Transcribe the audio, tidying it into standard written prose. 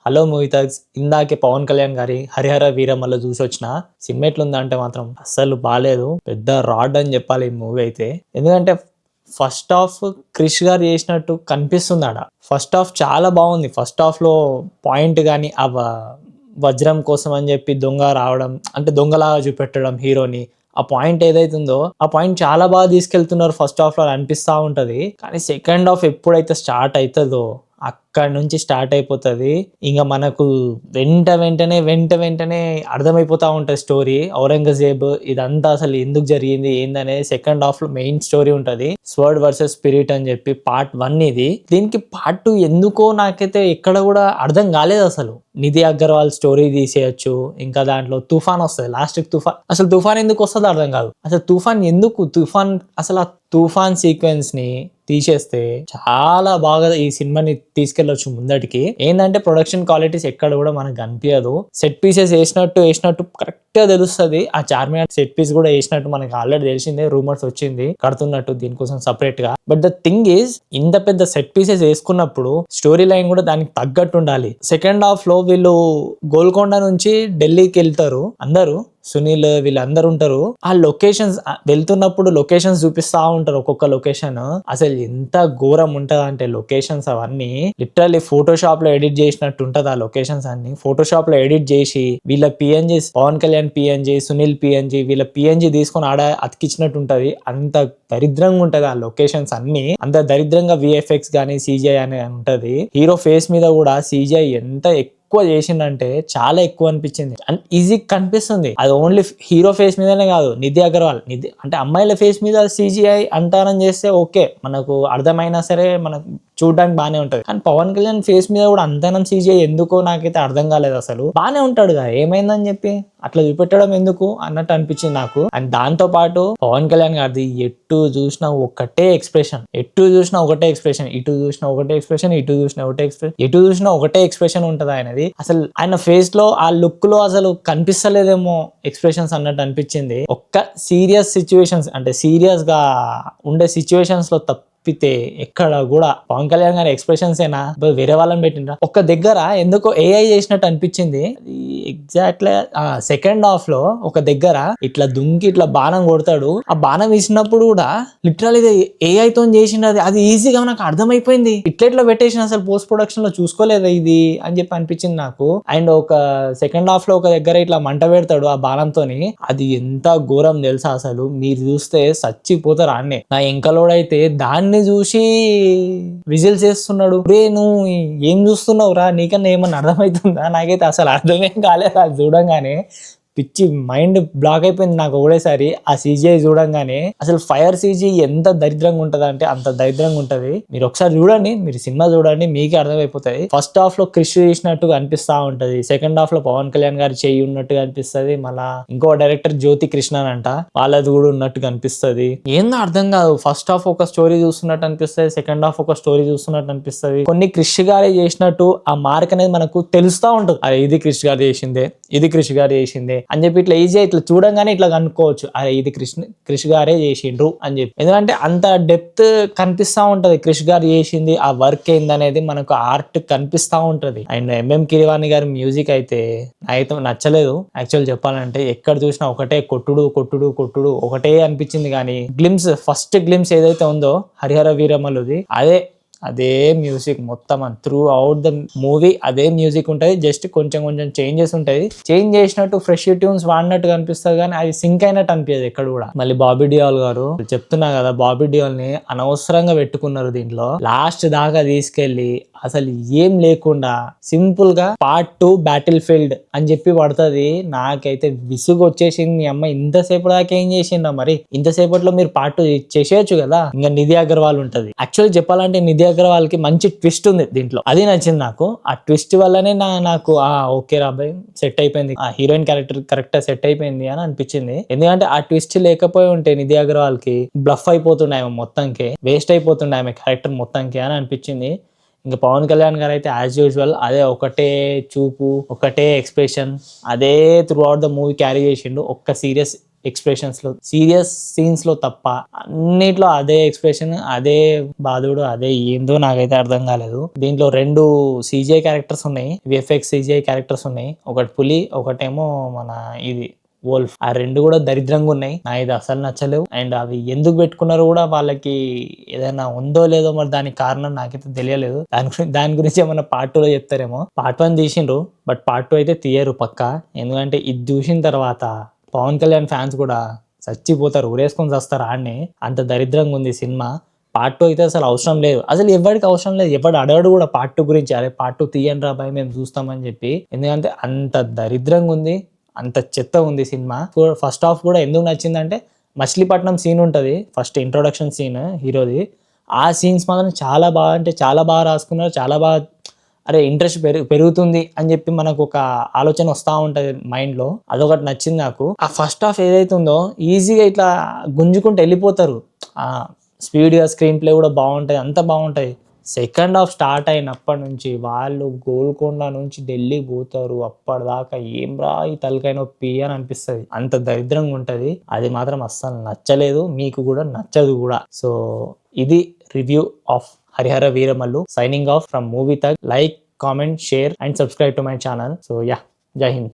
Hello movie thugs. ఇందాకే పవన్ కళ్యాణ్ గారి Harihara Veeramallu చూసొచ్చిన. Cinema ఎట్లుందంటే మాత్రం అస్సలు బాలేదు. పెద్ద రాడ్ అని చెప్పాలి ఈ మూవీ అయితే. ఎందుకంటే ఫస్ట్ హాఫ్ క్రిష్ గారు చేసినట్టు కనిపిస్తుంది ఆడ. ఫస్ట్ హాఫ్ చాలా బాగుంది. ఫస్ట్ హాఫ్ లో పాయింట్ కానీ ఆ వజ్రం కోసం అని చెప్పి దొంగ రావడం, అంటే దొంగలాగా చూపెట్టడం హీరోని, ఆ పాయింట్ ఏదైతుందో ఆ పాయింట్ చాలా బాగా తీసుకెళ్తున్నారు ఫస్ట్ హాఫ్ లో అనిపిస్తా ఉంటది. కానీ సెకండ్ హాఫ్ ఎప్పుడైతే స్టార్ట్ అవుతుందో అక్కడ నుంచి స్టార్ట్ అయిపోతుంది. ఇంకా మనకు వెంటనే అర్థమైపోతా ఉంటుంది స్టోరీ. ఔరంగజేబ్ ఇదంతా అసలు ఎందుకు జరిగింది ఏందనేది సెకండ్ హాఫ్ లో మెయిన్ స్టోరీ ఉంటది. స్వర్డ్ వర్సెస్ స్పిరిట్ అని చెప్పి పార్ట్ 1 ఇది. దీనికి పార్ట్ 2 ఎందుకో నాకైతే ఎక్కడ కూడా అర్థం కాలేదు అసలు. నిధి అగర్వాల్ స్టోరీ తీసేయచ్చు, ఇంకా దాంట్లో తుఫాన్ వస్తుంది లాస్ట్ కి. తుఫాన్ ఎందుకు వస్తుందో అర్థం కాదు. అసలు తుఫాన్ అసలు ఆ తుఫాన్ సీక్వెన్స్ ని తీసేస్తే చాలా బాగా ఈ సినిమాని తీసుకెళ్లొచ్చు ముందటికి. ఏంటంటే ప్రొడక్షన్ క్వాలిటీస్ ఎక్కడ కూడా మనకు కనిపించదు. సెట్ పీసెస్ వేసినట్టు కరెక్ట్ గా తెలుస్తుంది. ఆ చార్మినార్ సెట్ పీస్ కూడా వేసినట్టు మనకి ఆల్రెడీ తెలిసిందే, రూమర్స్ వచ్చింది కడుతున్నట్టు దీనికోసం సపరేట్ గా. బట్ ద థింగ్ ఈజ్, ఇంత పెద్ద సెట్ పీసెస్ వేసుకున్నప్పుడు స్టోరీ లైన్ కూడా దానికి తగ్గట్టు ఉండాలి. సెకండ్ హాఫ్ లో వీళ్ళు గోల్కొండ నుంచి ఢిల్లీకి వెళ్తారు అందరూ, సునీల్ వీళ్ళందరూ ఉంటారు. ఆ లొకేషన్స్ వెళ్తున్నప్పుడు లొకేషన్స్ చూపిస్తా ఉంటారు. ఒక్కొక్క లొకేషన్ అసలు ఎంత ఘోరం ఉంటది అంటే లొకేషన్స్ అవన్నీ లిటరల్లీ ఫోటోషాప్ లో ఎడిట్ చేసినట్టు ఉంటది. ఆ లొకేషన్స్ అన్ని ఫోటోషాప్ లో ఎడిట్ చేసి వీళ్ళ PNG, Pawan Kalyan PNG, Sunil PNG, వీళ్ళ పిఎన్జీ తీసుకొని ఆడ అతికిచ్చినట్టు ఉంటది. అంత దరిద్రంగా ఉంటది ఆ లొకేషన్స్ అన్ని. అంత దరిద్రంగా విఎఫ్ఎక్స్ గానీ సిజిఐ అని ఉంటది. హీరో ఫేస్ మీద కూడా సిజిఐ ఎంత ఎక్కువ చేసిందంటే చాలా ఎక్కువ అనిపించింది. అండ్ ఈజీ కనిపిస్తుంది. అది ఓన్లీ హీరో ఫేస్ మీదనే కాదు, నిధి అగర్వాల్ అంటే అమ్మాయిల ఫేస్ మీద సిజిఐ అంటారని చేస్తే ఓకే, మనకు అర్థమైనా సరే మనకు చూడడానికి బానే ఉంటది. కానీ పవన్ కళ్యాణ్ ఫేస్ మీద కూడా అంతనం సిజిఐ ఎందుకో నాకైతే అర్థం కాలేదు. అసలు బానే ఉంటాడు కదా, ఏమైందని చెప్పి అట్లా చూపెట్టడం ఎందుకు అన్నట్టు అనిపించింది నాకు. అండ్ దాంతో పాటు పవన్ కళ్యాణ్ గారిది ఎటు చూసినా ఒకటే ఎక్స్ప్రెషన్, ఇటు చూసినా ఒకటే ఎక్స్ప్రెషన్, ఎటు చూసినా ఒకటే ఎక్స్ప్రెషన్ ఉంటది ఆయనది. అసలు ఆయన ఫేస్ లో ఆ లుక్ లో అసలు కనిపిస్తలేదేమో ఎక్స్ప్రెషన్స్ అన్నట్టు అనిపించింది. ఒక్క సీరియస్ సిచ్యువేషన్స్, అంటే సీరియస్ గా ఉండే సిచ్యువేషన్స్ లో తప్పితే ఎక్కడ కూడా పవన్ కళ్యాణ్ గారి ఎక్స్ప్రెషన్స్ ఏనా వేరే వాళ్ళని పెట్టిండ్రా. ఒక్క దగ్గర ఎందుకో ఏఐ చేసినట్టు అనిపించింది. ఎగ్జాక్ట్లీ సెకండ్ హాఫ్ లో ఒక దగ్గర ఇట్లా దుంకి ఇట్లా బాణం కొడతాడు. ఆ బాణం వేసినప్పుడు కూడా లిటరల్ ఇది ఏఐ తో చేసినది. అది ఈజీగా నాకు అర్థమైపోయింది. ఇట్లా పెట్టేసిన అసలు పోస్ట్ ప్రొడక్షన్ లో చూసుకోలేదా ఇది అని చెప్పి అనిపించింది నాకు. అండ్ ఒక సెకండ్ హాఫ్ లో ఒక దగ్గర ఇట్లా మంట పెడతాడు ఆ బాణంతోని. అది ఎంత ఘోరం తెలుసా అసలు. మీరు చూస్తే చచ్చిపోతారు ఆన్నే. నా ఎంకలోడైతే దాన్ని చూసి విజిల్స్ చేస్తున్నాడు. రే నువ్వు ఏం చూస్తున్నావు రా, నీకన్నా ఏమన్నా అర్థమవుతుందా? నాకైతే అసలు అర్థమేం కాలేదు. అది చూడంగానే పిచ్చి మైండ్ బ్లాక్ అయిపోయింది నాకు ఒకటేసారి. ఆ సీజీఐ చూడంగానే అసలు ఫైర్ సీజీ ఎంత దరిద్రంగా ఉంటది అంటే అంత దరిద్రంగా ఉంటది. మీరు ఒకసారి చూడండి, మీరు సినిమా చూడండి, మీకే అర్థమైపోతుంది. ఫస్ట్ హాఫ్ లో క్రిష్ చేసినట్టుగా అనిపిస్తా ఉంటది. సెకండ్ హాఫ్ లో పవన్ కళ్యాణ్ గారు చెయ్యి ఉన్నట్టుగా అనిపిస్తుంది. మళ్ళా ఇంకో డైరెక్టర్ జ్యోతి కృష్ణన్ అంట, వాళ్ళది కూడా ఉన్నట్టుగా అనిపిస్తుంది. ఏందో అర్థం కాదు. ఫస్ట్ హాఫ్ ఒక స్టోరీ చూస్తున్నట్టు అనిపిస్తుంది, సెకండ్ హాఫ్ ఒక స్టోరీ చూస్తున్నట్టు అనిపిస్తుంది. కొన్ని క్రిష్ గారే చేసినట్టు ఆ మార్క్ అనేది మనకు తెలుస్తా ఉంటుంది. అరే ఇది క్రిష్ గారు చేసిందే, ఇది క్రిష్ గారు చేసిందే అని చెప్పి ఇట్లా ఈజీ ఇట్లా చూడంగానే ఇట్లా కనుక్కోవచ్చు. అరే ఇది క్రిష్ గారే చేసిండ్రు అని చెప్పి. ఎందుకంటే అంత డెప్త్ కనిపిస్తా ఉంటది. క్రిష్ గారు చేసింది ఆ వర్క్ ఏందనేది మనకు ఆర్ట్ కనిపిస్తా ఉంటది. అండ్ ఎంఎం కిరవాణి గారి మ్యూజిక్ అయితే నచ్చలేదు యాక్చువల్ చెప్పాలంటే. ఎక్కడ చూసినా ఒకటే కొట్టుడు ఒకటే అనిపించింది. కానీ ఫస్ట్ గ్లిమ్స్ ఏదైతే ఉందో హరిహర వీరమల్లుది, అదే మ్యూజిక్ మొత్తం త్రూ అవుట్ ద మూవీ అదే మ్యూజిక్ ఉంటుంది. జస్ట్ కొంచెం చేంజెస్ ఉంటాయి. చేంజ్ చేసినట్టు ఫ్రెష్ ట్యూన్స్ వాడినట్టు అనిపిస్తుంది, కానీ అది సింక్ అయినట్టు అనిపించదు ఎక్కడ కూడా. మళ్ళీ బాబీ డియోల్ గారు చెప్తున్నా కదా, బాబీ డియోల్ ని అనవసరంగా పెట్టుకున్నారు దీంట్లో. లాస్ట్ దాకా తీసుకెళ్లి అసలు ఏం లేకుండా సింపుల్ గా పార్ట్ 2 బ్యాటిల్ ఫీల్డ్ అని చెప్పి పడుతుంది. నాకైతే విసుగు వచ్చేసింది. అమ్మ ఇంతసేపు దాకా ఏం చేసిండ్రా మరి, ఇంతసేపట్లో మీరు పార్ట్ 2 చేసేయచ్చు కదా. ఇంకా నిధి అగర్వాల్ ఉంటది. యాక్చువల్లీ చెప్పాలంటే నిధి అగర్వాల్ కి మంచి ట్విస్ట్ ఉంది దీంట్లో, అది నచ్చింది నాకు. ఆ ట్విస్ట్ వల్లనే నాకు ఓకే రాబాయ్ సెట్ అయిపోయింది, ఆ హీరోయిన్ క్యారెక్టర్ కరెక్ట్ సెట్ అయిపోయింది అని అనిపించింది. ఎందుకంటే ఆ ట్విస్ట్ లేకపోయి ఉంటే నిధి అగర్వాల్ కి బ్లఫ్ అయిపోతుండే ఆమె మొత్తంకి, వేస్ట్ అయిపోతుండే ఆమె క్యారెక్టర్ మొత్తంకి అని అనిపించింది. ఇంకా పవన్ కళ్యాణ్ గారు అయితే యాజ్ యూజువల్ అదే ఒకటే చూపు, ఒకటే ఎక్స్ప్రెషన్, అదే through out the movie carry చేసిండు. ఒక్క సీరియస్ ఎక్స్ప్రెషన్స్ లో, సీరియస్ సీన్స్ లో తప్ప అన్నిట్లో అదే ఎక్స్ప్రెషన్, అదే బాధుడు, అదే ఏందో నాకైతే అర్థం కాలేదు. దీంట్లో 2 CGI క్యారెక్టర్స్ ఉన్నాయి, విఎఫ్ఎక్స్ CGI క్యారెక్టర్స్ ఉన్నాయి. ఒకటి పులి, ఒకటేమో మన ఇది వోల్ఫ్. ఆ 2 కూడా దరిద్రంగా ఉన్నాయి, నా ఇది అసలు నచ్చలేవు. అండ్ అవి ఎందుకు పెట్టుకున్నారో కూడా వాళ్ళకి ఏదైనా ఉందో లేదో మరి దానికి కారణం నాకైతే తెలియలేదు. దాని గురించి ఏమన్నా పార్ట్ 2లో చెప్తారేమో. పార్ట్ 1 తీసిండ్రు, బట్ పార్ట్ 2 అయితే తీయరు పక్కా. ఎందుకంటే ఇది చూసిన తర్వాత పవన్ కళ్యాణ్ ఫ్యాన్స్ కూడా చచ్చిపోతారు, ఊరేసుకొని చస్తారు ఆడనే. అంత దరిద్రంగా ఉంది సినిమా. పార్ట్ 2 అయితే అసలు అవసరం లేదు, అసలు ఎవరికి అవసరం లేదు. ఎవడు అడగడు కూడా పార్ట్ 2 గురించి, అరే పార్ట్ 2 తీయండి రా బాయ్ మేము చూస్తామని చెప్పి. ఎందుకంటే అంత దరిద్రంగా ఉంది, అంత చెత్త ఉంది సినిమా. ఫస్ట్ హాఫ్ కూడా ఎందుకు నచ్చిందంటే మచిలీపట్నం సీన్ ఉంటుంది, ఫస్ట్ ఇంట్రొడక్షన్ సీన్ హీరోది. ఆ సీన్స్ మాత్రం చాలా బాగా, అంటే చాలా బాగా రాసుకున్నారు, చాలా బాగా. అరే ఇంట్రెస్ట్ పెరుగుతుంది అని చెప్పి మనకు ఒక ఆలోచన వస్తూ ఉంటుంది మైండ్లో. అదొకటి నచ్చింది నాకు. ఆ ఫస్ట్ హాఫ్ ఏదైతే ఉందో ఈజీగా ఇట్లా గుంజుకుంటూ వెళ్ళిపోతారు. స్పీడ్గా స్క్రీన్ ప్లే కూడా బాగుంటుంది, అంత బాగుంటుంది. సెకండ్ హాఫ్ స్టార్ట్ అయినప్పటి నుంచి వాళ్ళు గోల్కొండ నుంచి ఢిల్లీ పోతారు, అప్పటిదాకా ఏం రా ఈ తలకాయ నొప్పి అని అనిపిస్తుంది, అంత దరిద్రంగా ఉంటుంది. అది మాత్రం అస్సలు నచ్చలేదు, మీకు కూడా నచ్చదు కూడా. సో ఇది review of Harihara Veeramallu. Signing off from movie tag. Like, comment, share and subscribe to my channel. So ya, జై హింద్.